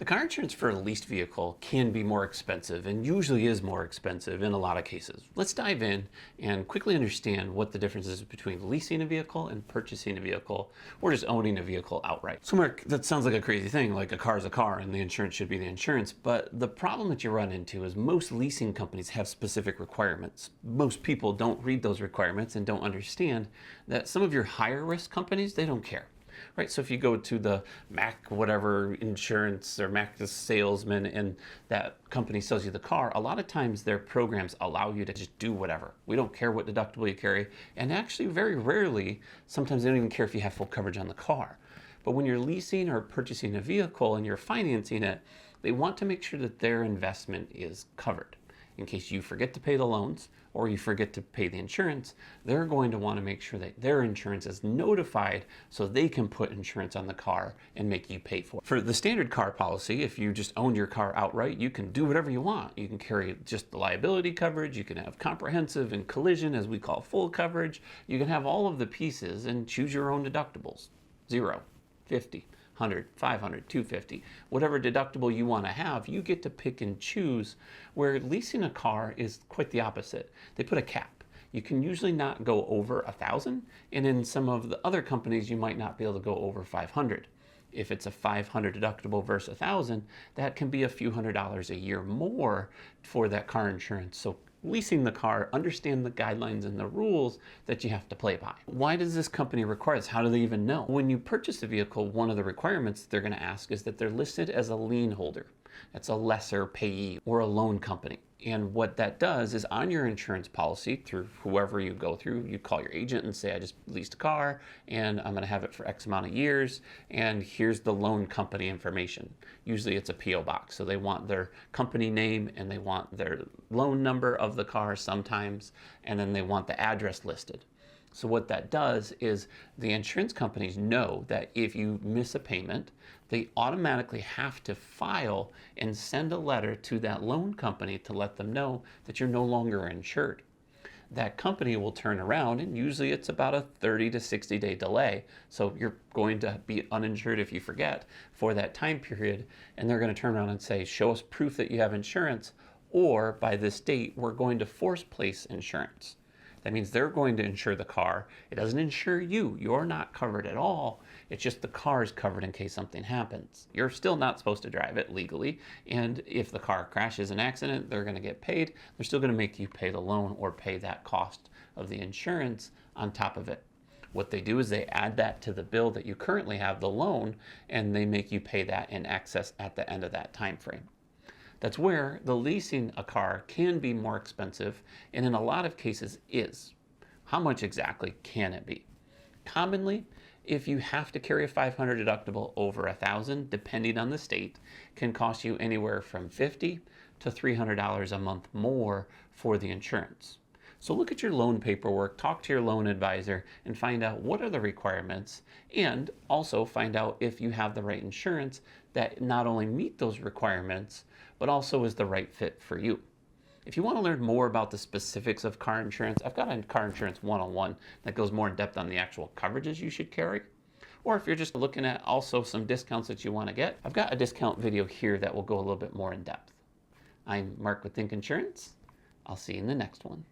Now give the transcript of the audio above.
The car insurance for a leased vehicle can be more expensive and usually is more expensive in a lot of cases. Let's dive in and quickly understand what the difference is between leasing a vehicle and purchasing a vehicle or just owning a vehicle outright. So Mark, that sounds like a crazy thing, like a car is a car and the insurance should be the insurance, but the problem that you run into is most leasing companies have specific requirements. Most people don't read those requirements and don't understand that some of your higher risk companies, they don't care. Right, so if you go to the Mac whatever insurance or Mac salesman and that company sells you the car, a lot of times their programs allow you to just do whatever. We don't care what deductible you carry, and actually very rarely, sometimes they don't even care if you have full coverage on the car. But when you're leasing or purchasing a vehicle and you're financing it, they want to make sure that their investment is covered. In case you forget to pay the loans or you forget to pay the insurance, they're going to want to make sure that their insurance is notified so they can put insurance on the car and make you pay for it. For the standard car policy, if you just own your car outright, you can do whatever you want. You can carry just the liability coverage, you can have comprehensive and collision, as we call full coverage. You can have all of the pieces and choose your own deductibles. 0, 50, 100, 500, 250, whatever deductible you want to have, you get to pick and choose, where leasing a car is quite the opposite. They put a cap. You can usually not go over 1,000, and in some of the other companies, you might not be able to go over 500. If it's a 500 deductible versus 1,000, that can be a few $100s a year more for that car insurance. So leasing the car, understand the guidelines and the rules that you have to play by. Why does this company require this? How do they even know? When you purchase a vehicle, one of the requirements they're going to ask is that they're listed as a lien holder. That's a lesser payee or a loan company. And what that does is on your insurance policy, through whoever you go through, you call your agent and say, I just leased a car and I'm going to have it for X amount of years, and here's the loan company information. Usually it's a PO box, so they want their company name and they want their loan number of the car sometimes, and then they want the address listed. So what that does is the insurance companies know that if you miss a payment, they automatically have to file and send a letter to that loan company to let them know that you're no longer insured. That company will turn around, and usually it's about a 30 to 60 day delay. So you're going to be uninsured if you forget for that time period, and they're going to turn around and say, show us proof that you have insurance, or by this date, we're going to force place insurance. That means they're going to insure the car. It doesn't insure you. You're not covered at all. It's just the car is covered in case something happens. You're still not supposed to drive it legally. And if the car crashes an accident, they're going to get paid. They're still going to make you pay the loan or pay that cost of the insurance on top of it. What they do is they add that to the bill that you currently have, the loan, and they make you pay that in excess at the end of that time frame. That's where the leasing a car can be more expensive, and in a lot of cases is. How much exactly can it be? Commonly, if you have to carry a 500 deductible, over 1,000, depending on the state, can cost you anywhere from $50 to $300 a month more for the insurance. So look at your loan paperwork, talk to your loan advisor, and find out what are the requirements, and also find out if you have the right insurance that not only meet those requirements, but also is the right fit for you. If you want to learn more about the specifics of car insurance, I've got a car insurance 101 that goes more in depth on the actual coverages you should carry. Or if you're just looking at also some discounts that you want to get, I've got a discount video here that will go a little bit more in depth. I'm Mark with Think Insurance. I'll see you in the next one.